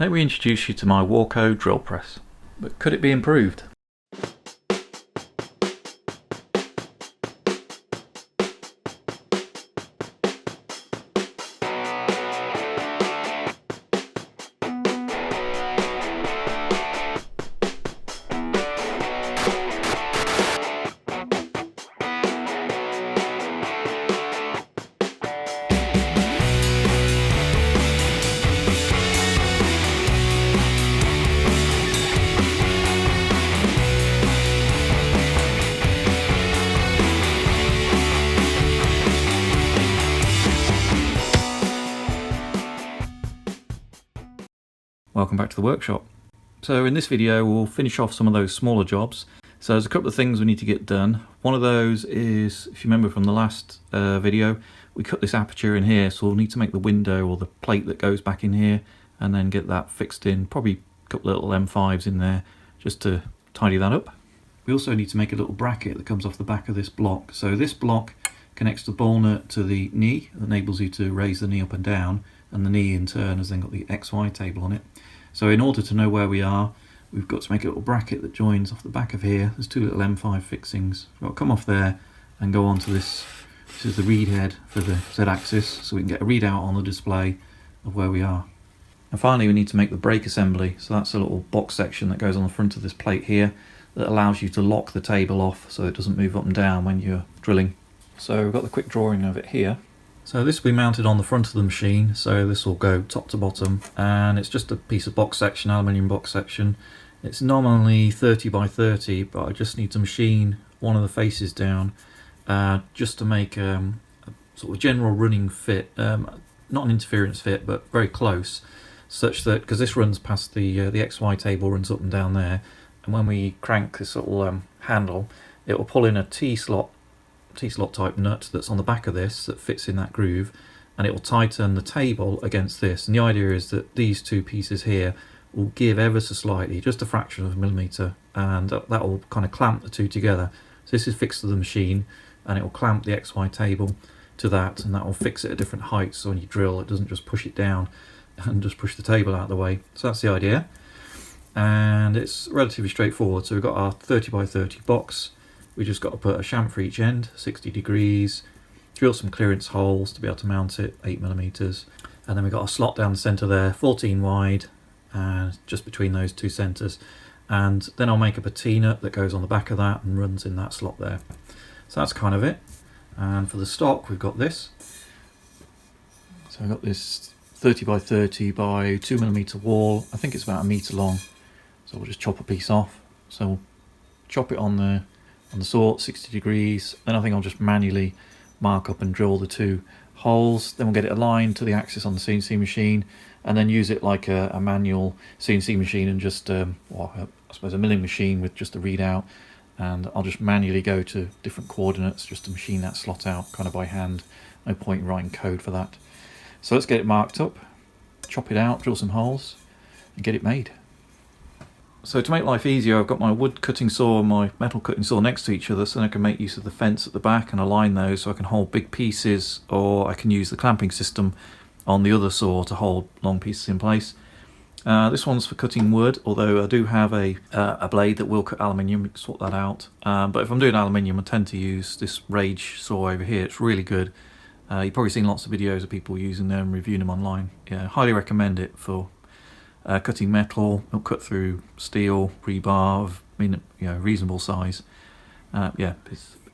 Let me introduce you to my Warco drill press. But could it be improved? Welcome back to the workshop. So in this video we'll finish off some of those smaller jobs. So there's a couple of things we need to get done. One of those is, if you remember from the last video, we cut this aperture in here, so we'll need to make the window or the plate that goes back in here and then get that fixed in, probably a couple of little M5s in there just to tidy that up. We also need to make a little bracket that comes off the back of this block. So this block connects the ball nut to the knee, that enables you to raise the knee up and down, and the knee in turn has then got the XY table on it. So in order to know where we are, we've got to make a little bracket that joins off the back of here. There's two little M5 fixings. We've got to come off there and go on to this. This is the read head for the Z-axis, so we can get a readout on the display of where we are. And finally we need to make the brake assembly. So that's a little box section that goes on the front of this plate here that allows you to lock the table off so it doesn't move up and down when you're drilling. So we've got the quick drawing of it here. So this will be mounted on the front of the machine, so this will go top to bottom, and it's just a piece of box section, aluminium box section. It's nominally 30 by 30, but I just need to machine one of the faces down just to make a sort of general running fit, not an interference fit, but very close, such that, because this runs past the XY table, runs up and down there, and when we crank this little handle, it will pull in a T-slot type nut that's on the back of this that fits in that groove, and it will tighten the table against this. And the idea is that these two pieces here will give ever so slightly, just a fraction of a millimetre, and that will kind of clamp the two together. So this is fixed to the machine, and it will clamp the XY table to that, and that will fix it at different heights, so when you drill it doesn't just push it down and just push the table out of the way. So that's the idea, and it's relatively straightforward. So we've got our 30 by 30 box. We just got to put a chamfer each end, 60 degrees, drill some clearance holes to be able to mount it, 8mm, and then we've got a slot down the centre there, 14 wide, and just between those two centres. And then I'll make a patina that goes on the back of that and runs in that slot there. So that's kind of it. And for the stock we've got this. So I've got this 30 by 30 by 2mm wall. I think it's about 1 metre long. So we'll just chop a piece off. So we'll chop it on the saw, 60 degrees, then I think I'll just manually mark up and drill the two holes. Then we'll get it aligned to the axis on the CNC machine, and then use it like a manual CNC machine and just, I suppose a milling machine with just a readout, and I'll just manually go to different coordinates just to machine that slot out kind of by hand. No point in writing code for that. So let's get it marked up, chop it out, drill some holes, and get it made. So to make life easier, I've got my wood cutting saw and my metal cutting saw next to each other, so then I can make use of the fence at the back and align those so I can hold big pieces, or I can use the clamping system on the other saw to hold long pieces in place. This one's for cutting wood, although I do have a blade that will cut aluminium, sort that out. But if I'm doing aluminium, I tend to use this Rage saw over here. It's really good. You've probably seen lots of videos of people using them, reviewing them online. Yeah, highly recommend it for cutting metal. It'll cut through steel, rebar of reasonable size. Yeah,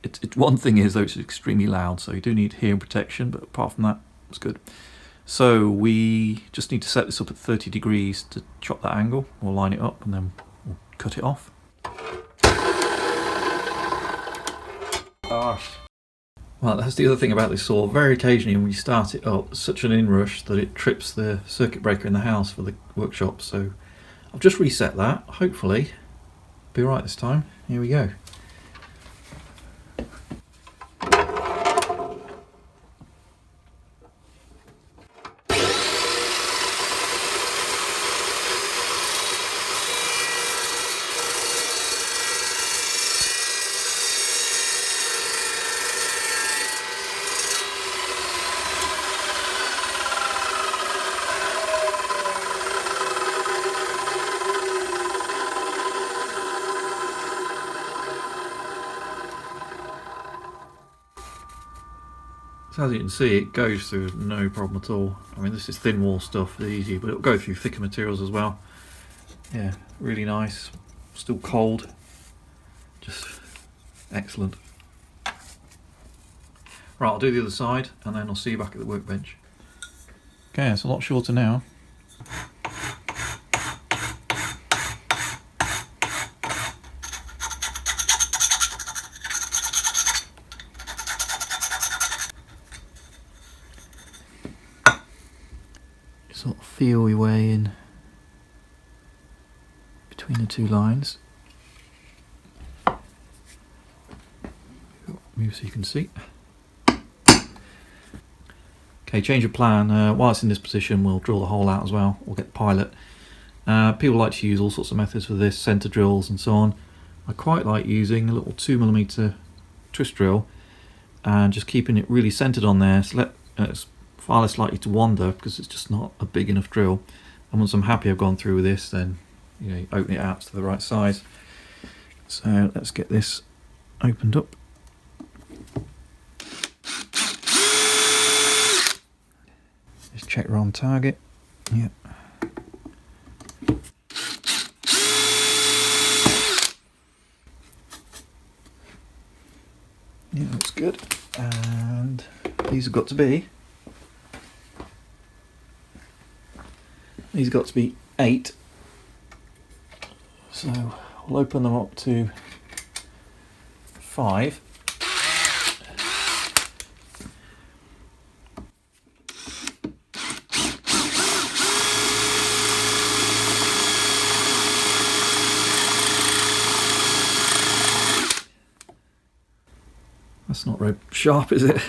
it's one thing is though it's extremely loud, so you do need hearing protection, but apart from that, it's good. So we just need to set this up at 30 degrees to chop that angle. We'll line it up and then we'll cut it off. Gosh. Well, that's the other thing about this saw. Very occasionally when you start it up, it's such an inrush that it trips the circuit breaker in the house for the workshop. So I've just reset that. Hopefully be alright this time. Here we go. So as you can see, it goes through no problem at all. I mean, this is thin wall stuff, easy, but it'll go through thicker materials as well. Yeah, really nice. Still cold. Just excellent. Right, I'll do the other side and then I'll see you back at the workbench. Okay, it's a lot shorter now. Sort of feel your way in between the two lines. Move so you can see. Okay, change of plan. While it's in this position, we'll drill the hole out as well. We'll get the pilot. People like to use all sorts of methods for this, centre drills and so on. I quite like using a little 2mm twist drill and just keeping it really centred on there, so it's far less likely to wander because it's just not a big enough drill. And once I'm happy I've gone through with this, then you open it out to the right size. So let's get this opened up. Just check we're on target. Yep. Yeah, looks good. And these have got to be 8. So we'll open them up to 5. That's not very sharp, is it?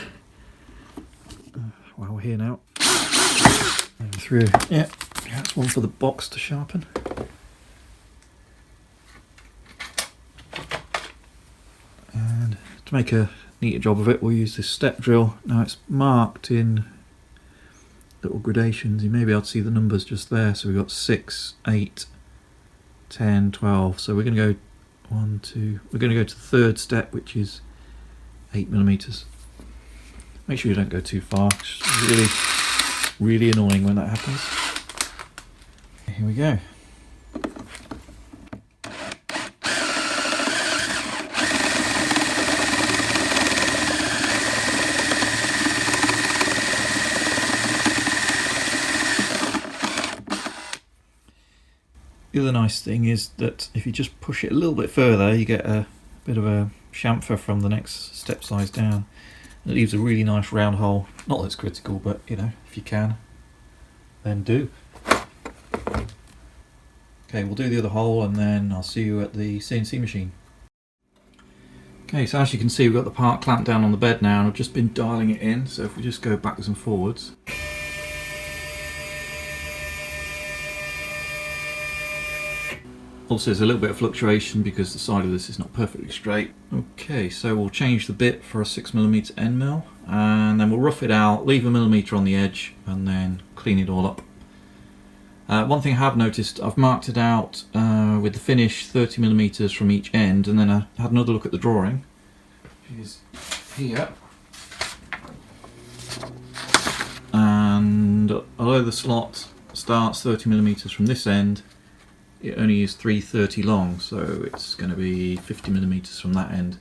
Well, we're here now. And through. Yeah, that's one for the box to sharpen. And to make a neater job of it, we'll use this step drill. Now it's marked in little gradations. You may be able to see the numbers just there. So we've got 6, 8, 10, 12. So we're going to go 1, 2. We're going to go to the third step, which is 8mm. Make sure you don't go too far. It's really annoying when that happens. Here we go. The other nice thing is that if you just push it a little bit further, you get a bit of a chamfer from the next step size down. It leaves a really nice round hole. Not that it's critical, but if you can, then do. Okay, we'll do the other hole and then I'll see you at the CNC machine. Okay, so as you can see, we've got the part clamped down on the bed now and I've just been dialing it in. So if we just go backwards and forwards. Also, there's a little bit of fluctuation because the side of this is not perfectly straight. Okay, so we'll change the bit for a 6mm end mill and then we'll rough it out, leave a millimetre on the edge and then clean it all up. One thing I have noticed, I've marked it out with the finish 30mm from each end, and then I had another look at the drawing, which is here. And although the slot starts 30mm from this end, it only is 330 long, so it's going to be 50mm from that end.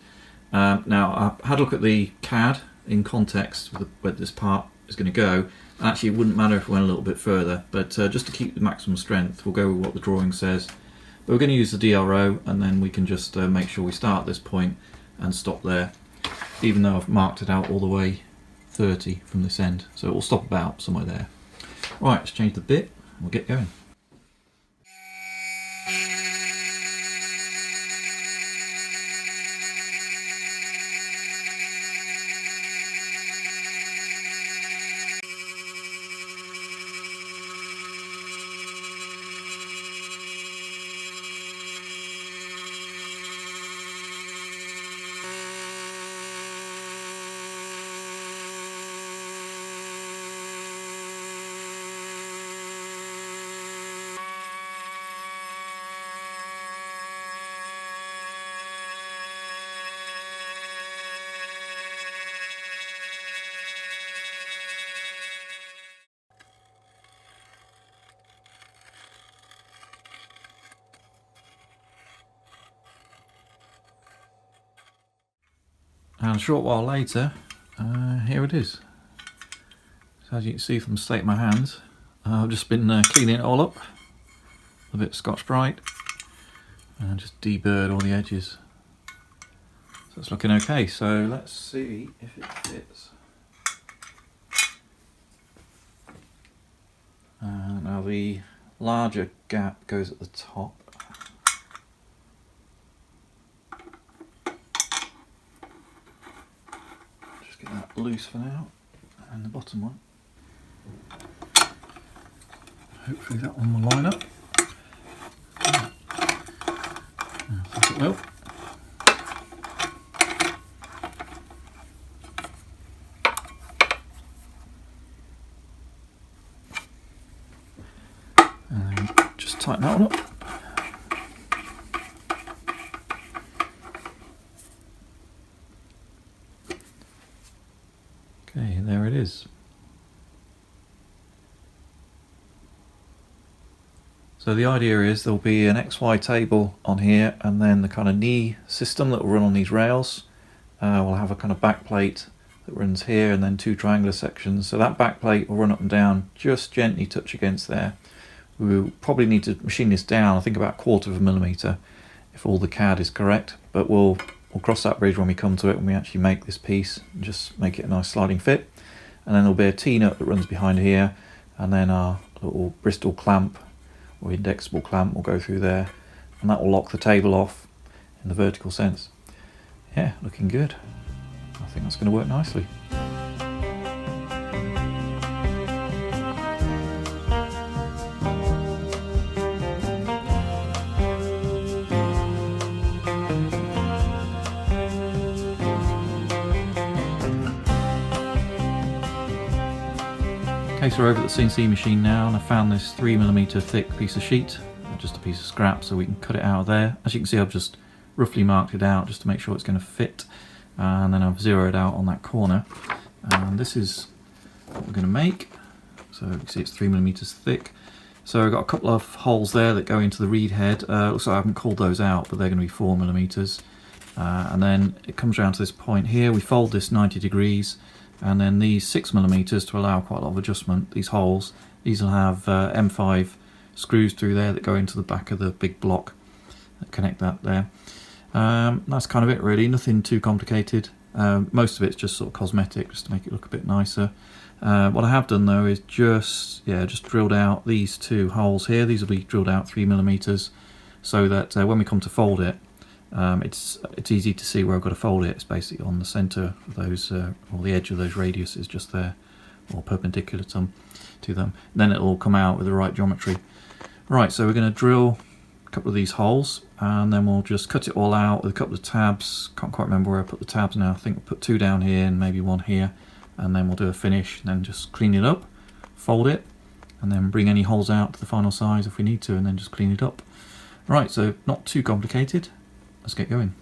Now, I had a look at the CAD in context with where this part is going to go. Actually, it wouldn't matter if we went a little bit further, but just to keep the maximum strength, we'll go with what the drawing says. But we're going to use the DRO, and then we can just make sure we start at this point and stop there, even though I've marked it out all the way 30 from this end. So it will stop about somewhere there. Right, let's change the bit, and we'll get going. And a short while later, here it is. So as you can see from the state of my hands, I've just been cleaning it all up. A bit of Scotch-Brite and just deburred all the edges. So it's looking okay. So let's see if it fits. Now the larger gap goes at the top. Just get that loose for now, and the bottom one. Hopefully that one will line up. I think it will. And then just tighten that one up. Okay, and there it is. So the idea is there'll be an XY table on here, and then the kind of knee system that will run on these rails. We'll have a kind of back plate that runs here, and then two triangular sections. So that back plate will run up and down, just gently touch against there. We'll probably need to machine this down, I think about 1/4 of a millimetre, if all the CAD is correct. But we'll cross that bridge when we come to it, when we actually make this piece, and just make it a nice sliding fit. And then there'll be a T-nut that runs behind here, and then our little Bristol clamp or indexable clamp will go through there, and that will lock the table off in the vertical sense. Yeah, looking good. I think that's going to work nicely. Okay, so we're over at the CNC machine now, and I found this 3mm thick piece of sheet, just a piece of scrap, so we can cut it out of there. As you can see, I've just roughly marked it out just to make sure it's going to fit, and then I've zeroed out on that corner. And this is what we're going to make. So you can see it's 3mm thick. So I've got a couple of holes there that go into the reed head. Looks like I haven't called those out, but they're going to be 4mm. And then it comes around to this point here. We fold this 90 degrees. And then these 6mm to allow quite a lot of adjustment. These holes, these will have M5 screws through there that go into the back of the big block that connect that there. That's kind of it really, nothing too complicated. Most of it's just sort of cosmetic, just to make it look a bit nicer. What I have done though is just drilled out these two holes here. These will be drilled out 3mm, so that when we come to fold it, it's easy to see where I've got to fold it. It's basically on the centre of those, or the edge of those radiuses just there, or perpendicular to them. Then it'll all come out with the right geometry. Right, so we're going to drill a couple of these holes, and then we'll just cut it all out with a couple of tabs. Can't quite remember where I put the tabs now. I think we'll put 2 down here and maybe 1 here, and then we'll do a finish, and then just clean it up, fold it, and then bring any holes out to the final size if we need to, and then just clean it up. Right, so not too complicated. Let's get going.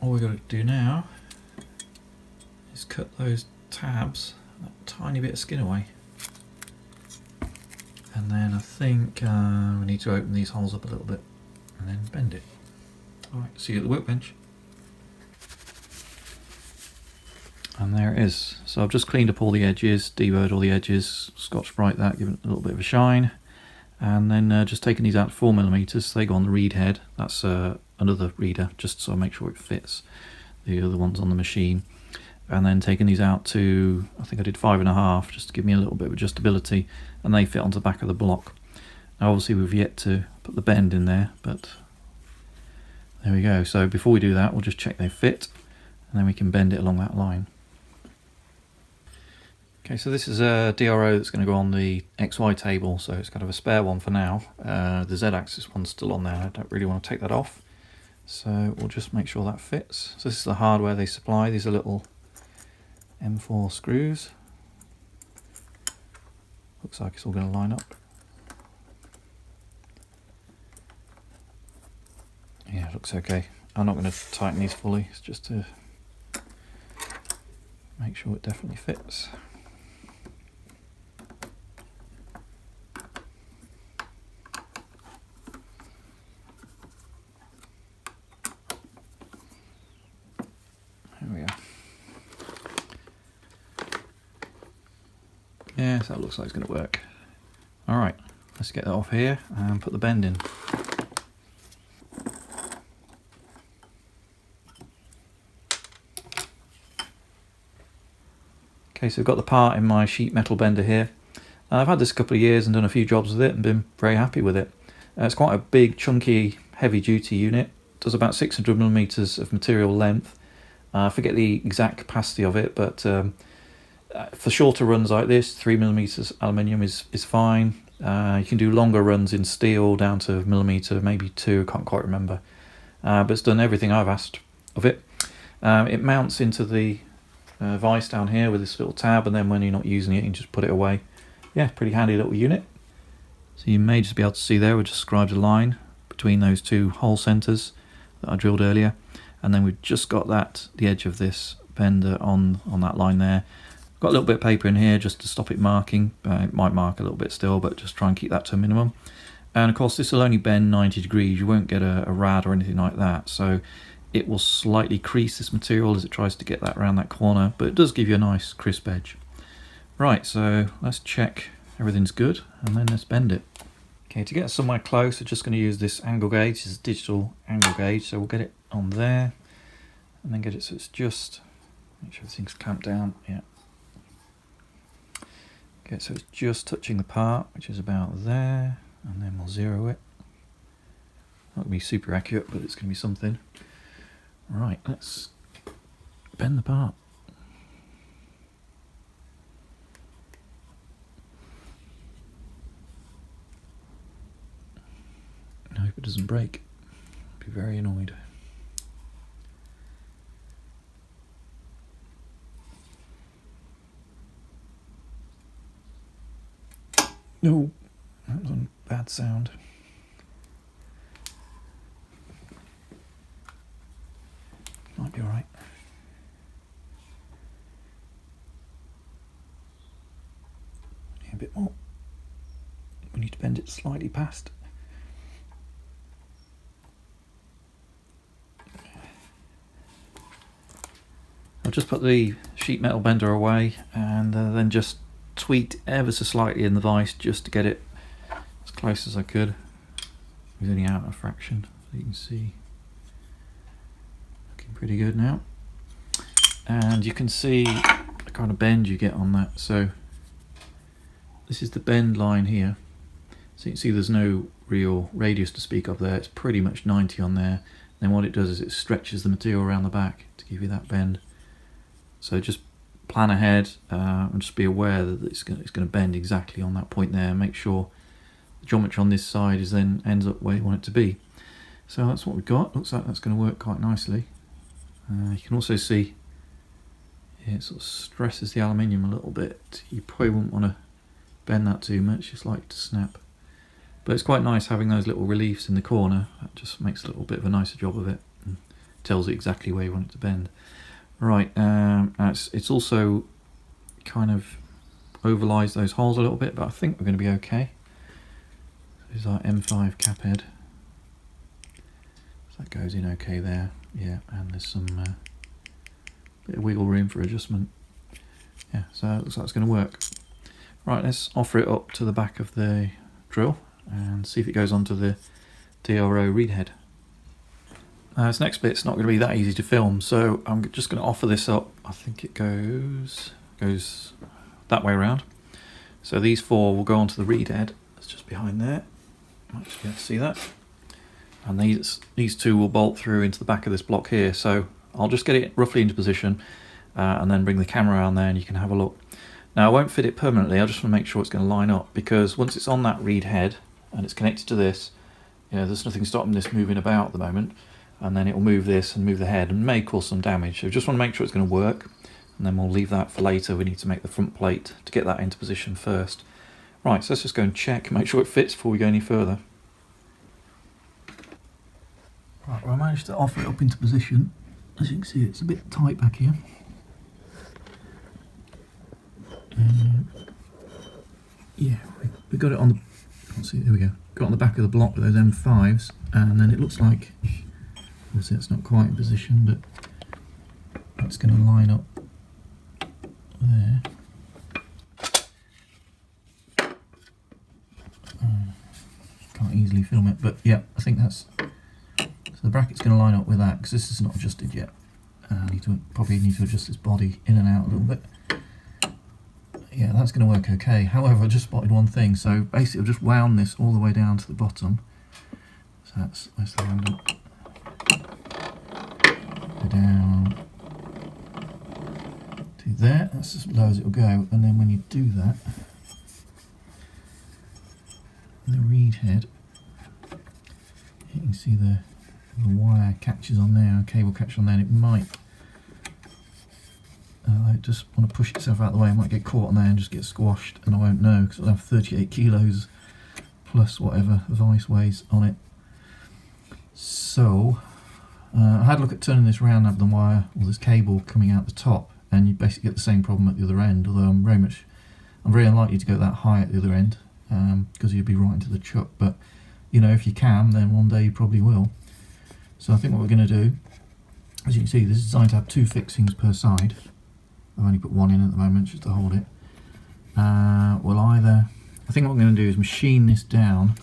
all we've got to do now is cut those tabs, that tiny bit of skin away. And then I think we need to open these holes up a little bit and then bend it. Alright, see you at the workbench. And there it is. So I've just cleaned up all the edges, deburred all the edges, Scotch-Brite that, given it a little bit of a shine. And then just taking these out to 4mm, they go on the reed head. That's another reader, just so I make sure it fits the other ones on the machine. And then taking these out to, I think I did 5.5, just to give me a little bit of adjustability, and they fit onto the back of the block. Now obviously we've yet to put the bend in there, but there we go. So before we do that, we'll just check they fit, and then we can bend it along that line. Okay, so this is a DRO that's going to go on the XY table, so it's kind of a spare one for now. The Z-axis one's still on there, I don't really want to take that off. So we'll just make sure that fits. So this is the hardware they supply, these are little M4 screws. Looks like it's all going to line up. Yeah, it looks okay. I'm not going to tighten these fully, it's just to make sure it definitely fits. There we are. Yeah, so that looks like it's going to work. Alright, let's get that off here and put the bend in. Okay, so I've got the part in my sheet metal bender here. I've had this a couple of years and done a few jobs with it and been very happy with it. It's quite a big, chunky, heavy duty unit. It does about 600mm of material length. I forget the exact capacity of it, but for shorter runs like this, 3mm aluminium is fine. You can do longer runs in steel down to millimetre, maybe 2, I can't quite remember. But it's done everything I've asked of it. It mounts into the vise down here with this little tab, and then when you're not using it, you can just put it away. Yeah, pretty handy little unit. So you may just be able to see there, we just described a line between those two hole centres that I drilled earlier. And then we've just got the edge of this bender on that line there. Got a little bit of paper in here just to stop it marking. It might mark a little bit still, but just try and keep that to a minimum. And of course this will only bend 90 degrees, you won't get a rad or anything like that. So it will slightly crease this material as it tries to get that around that corner, but it does give you a nice crisp edge. Right, so let's check everything's good and then let's bend it. Okay, to get somewhere close, we're just going to use this angle gauge. This is a digital angle gauge, so we'll get it on there and then get it so it's just, make sure everything's clamped down, yeah. Okay, so it's just touching the part, which is about there, and then we'll zero it. Not going to be super accurate, but it's going to be something. Right, let's bend the part. I hope it doesn't break. I'd be very annoyed. No, that was a bad sound. Might be alright. A bit more. We need to bend it slightly past. I'll just put the sheet metal bender away and then just tweaked ever so slightly in the vise just to get it as close as I could. It's only out a fraction, so you can see. Looking pretty good now. And you can see the kind of bend you get on that. So this is the bend line here. So you can see there's no real radius to speak of there. It's pretty much 90 on there. Then what it does is it stretches the material around the back to give you that bend. So just plan ahead and just be aware that it's going to bend exactly on that point there. Make sure the geometry on this side ends up where you want it to be. So that's what we've got. Looks like that's going to work quite nicely. You can also see it sort of stresses the aluminium a little bit. You probably wouldn't want to bend that too much, it's like to snap. But it's quite nice having those little reliefs in the corner. That just makes a little bit of a nicer job of it. And tells it exactly where you want it to bend. Right, it's also kind of overlies those holes a little bit, but I think we're going to be okay. This is our M5 cap head. So that goes in okay there, yeah, and there's some bit of wiggle room for adjustment. Yeah, so it looks like it's going to work. Right, let's offer it up to the back of the drill and see if it goes onto the DRO reed head. This next bit's not going to be that easy to film, so I'm just going to offer this up. I think it goes that way around. So these four will go onto the reed head. It's just behind there. Might just be able to see that. And these two will bolt through into the back of this block here. So I'll just get it roughly into position and then bring the camera around there and you can have a look. Now I won't fit it permanently, I just want to make sure it's going to line up, because once it's on that reed head and it's connected to this, there's nothing stopping this moving about at the moment, and then it will move this and move the head and may cause some damage. So just want to make sure it's going to work, and then we'll leave that for later. We need to make the front plate to get that into position first. Right, so let's just go and check, make sure it fits before we go any further. Right, well, I managed to offer it up into position. As you can see, it's a bit tight back here. Yeah, we got it on the, let's see, there we go. Got on the back of the block with those M5s, and then it looks like, obviously it's not quite in position, but it's going to line up there. Can't easily film it, but yeah, I think that's, so the bracket's going to line up with that, because this is not adjusted yet. I probably need to adjust this body in and out a little bit. Yeah, that's going to work okay. However, I just spotted one thing. So basically I've just wound this all the way down to the bottom. So that's, where's the handle? Go down to there. That's as low as it will go. And then when you do that, the reed head, you can see the wire catches on there, cable catches on there, and it might, I just want to push itself out of the way. It might get caught on there and just get squashed, and I won't know, because I'll have 38 kilos plus whatever the vice weighs on it. So I had a look at turning this around, have the wire or this cable coming out the top, and you basically get the same problem at the other end, although I'm very unlikely to go that high at the other end, because you'd be right into the chuck. But if you can, then one day you probably will. So I think what we're going to do, as you can see, this is designed to have two fixings per side. I've only put one in at the moment just to hold it. I think what I'm going to do is machine this down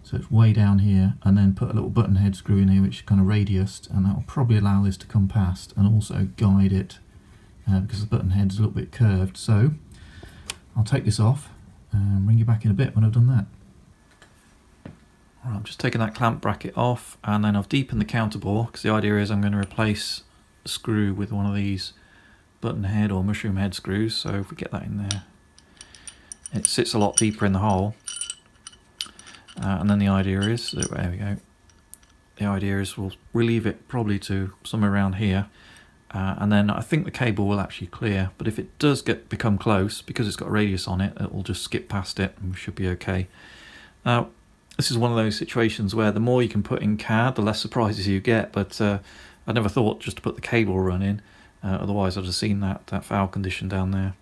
so it's way down here, and then put a little button head screw in here which is kind of radiused, and that will probably allow this to come past and also guide it, because the button head is a little bit curved. So I'll take this off and bring you back in a bit when I've done that. Right, I'm just taking that clamp bracket off, and then I've deepened the counter bore, because the idea is I'm going to replace a screw with one of these button head or mushroom head screws. So if we get that in there, it sits a lot deeper in the hole, and then the idea is, there we go, the idea is we'll relieve it probably to somewhere around here, and then I think the cable will actually clear, but if it does become close, because it's got a radius on it, it will just skip past it and we should be okay. Now this is one of those situations where the more you can put in CAD, the less surprises you get, but I never thought just to put the cable run in, otherwise I'd have seen that foul condition down there.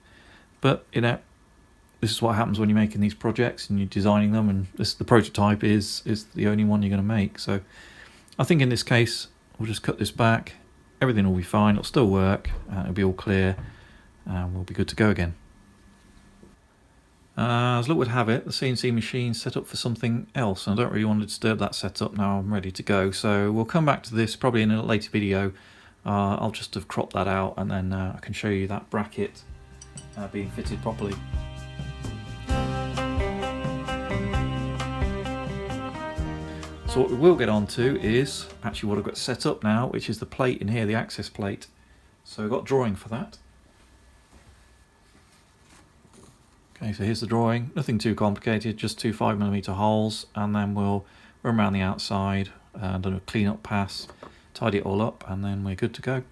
But this is what happens when you're making these projects and you're designing them, and the prototype is the only one you're going to make. So I think in this case we'll just cut this back, everything will be fine, it'll still work, it'll be all clear, and we'll be good to go again. As luck would have it, the CNC machine's set up for something else, and I don't really want to disturb that setup now I'm ready to go. So we'll come back to this probably in a later video. I'll just have cropped that out, and then I can show you that bracket being fitted properly. So what we will get on to is actually what I've got set up now, which is the plate in here, the access plate. So I've got a drawing for that. Okay, so here's the drawing, nothing too complicated, just two 5mm holes, and then we'll run around the outside and do a clean up pass, tidy it all up, and then we're good to go.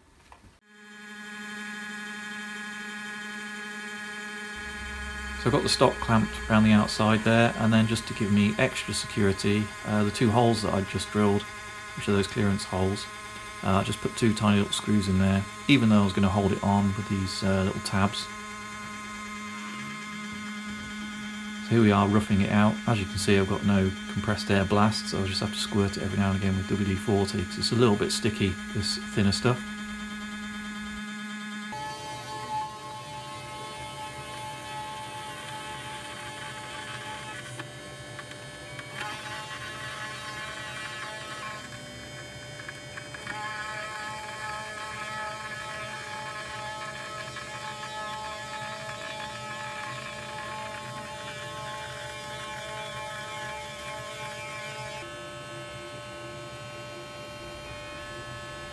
So I've got the stock clamped around the outside there, and then just to give me extra security, the two holes that I just drilled, which are those clearance holes, Just put 2 tiny little screws in there, even though I was going to hold it on with these little tabs. So here we are roughing it out. As you can see, I've got no compressed air blast, so I'll just have to squirt it every now and again with WD-40 because it's a little bit sticky, this thinner stuff.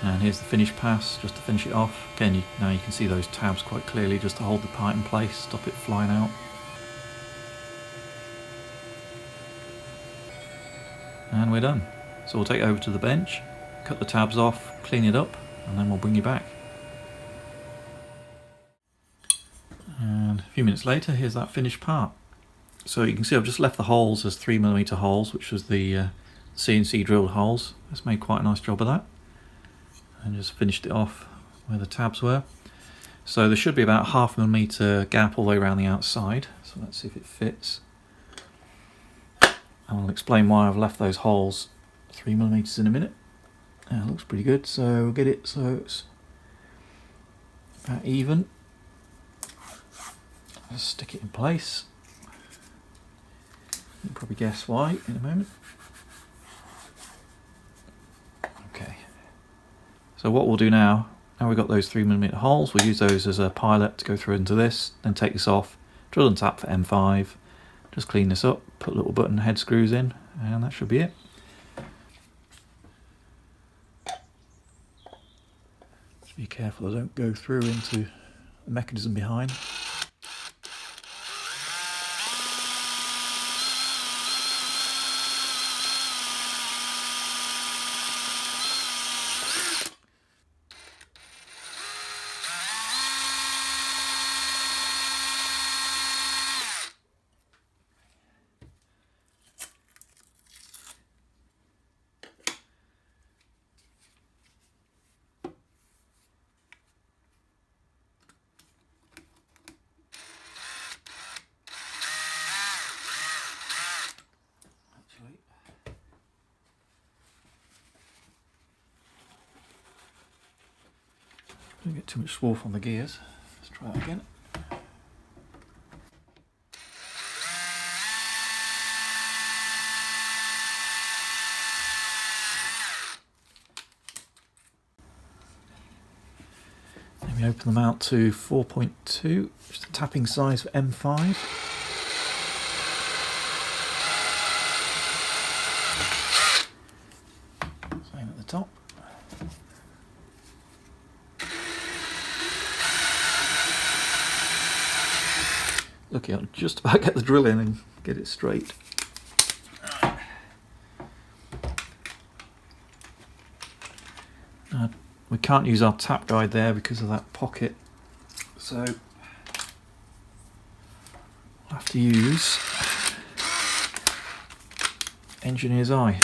And here's the finish pass, just to finish it off. Again, now you can see those tabs quite clearly, just to hold the part in place, stop it flying out. And we're done. So we'll take it over to the bench, cut the tabs off, clean it up, and then we'll bring you back. And a few minutes later, here's that finished part. So you can see I've just left the holes as 3mm holes, which was the CNC drilled holes. It's made quite a nice job of that. And just finished it off where the tabs were. So there should be about 0.5mm gap all the way around the outside. So let's see if it fits. And I'll explain why I've left those holes 3mm in a minute. It looks pretty good, so we'll get it so it's about even. Just stick it in place. You'll probably guess why in a moment. Okay. So what we'll do now we've got those 3mm holes, we'll use those as a pilot to go through into this, then take this off, drill and tap for M5, just clean this up, put little button head screws in, and that should be it. Just be careful I don't go through into the mechanism behind. Don't get too much swarf on the gears. Let's try that again. Then we open them out to 4.2, just a tapping size for M5. Same at the top. Lucky I'll just about get the drill in and get it straight. We can't use our tap guide there because of that pocket, so we'll have to use engineer's eye.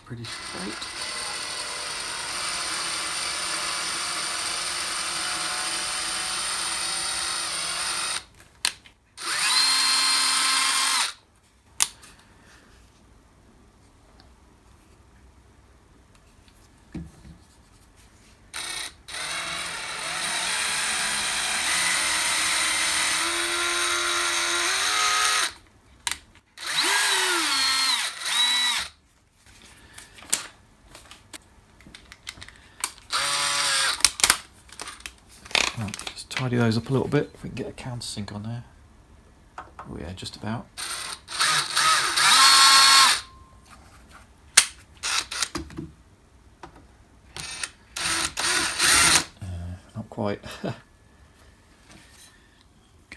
Pretty straight. Just tidy those up a little bit, if we can get a countersink on there. Oh yeah, just about. Not quite. Okay,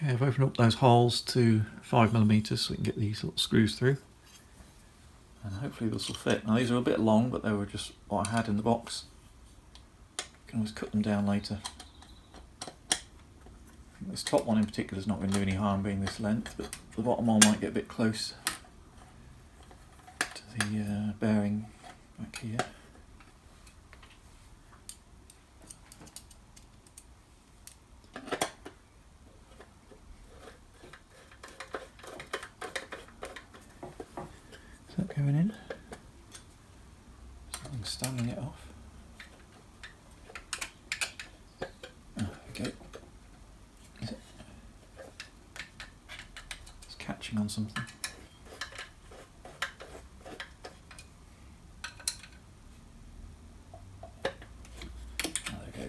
I've opened up those holes to 5mm so we can get these little screws through. And hopefully this will fit. Now these are a bit long, but they were just what I had in the box. can always cut them down later. This top one in particular is not going to do any harm being this length, but the bottom one might get a bit close to the bearing back here. Is that going in? Something standing it off. Catching on something. Oh, there we go.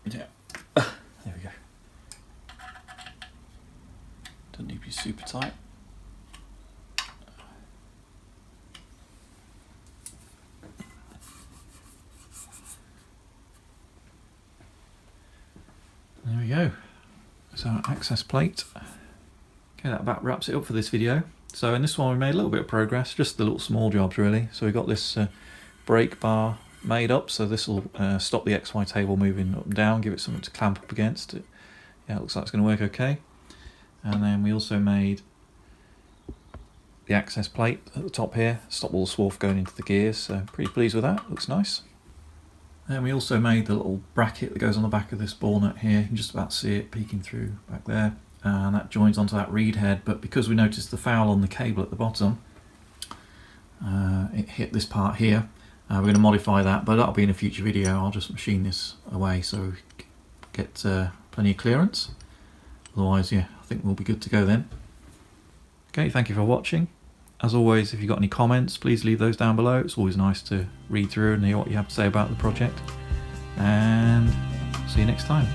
Yeah. There we go. Doesn't need to be super tight. There we go. There's our access plate. Okay, that about wraps it up for this video. So in this one we made a little bit of progress, just the little small jobs really. So we got this brake bar made up, so this will stop the XY table moving up and down, give it something to clamp up against. Yeah, it looks like it's going to work okay. And then we also made the access plate at the top here, stop all the swarf going into the gears, so pretty pleased with that, looks nice. And we also made the little bracket that goes on the back of this ball nut here. You can just about see it peeking through back there. And that joins onto that reed head, but because we noticed the foul on the cable at the bottom, it hit this part here. We're going to modify that, but that'll be in a future video. I'll just machine this away so we get plenty of clearance. Otherwise, yeah, I think we'll be good to go then. Okay, thank you for watching. As always, if you've got any comments, please leave those down below. It's always nice to read through and hear what you have to say about the project. And see you next time.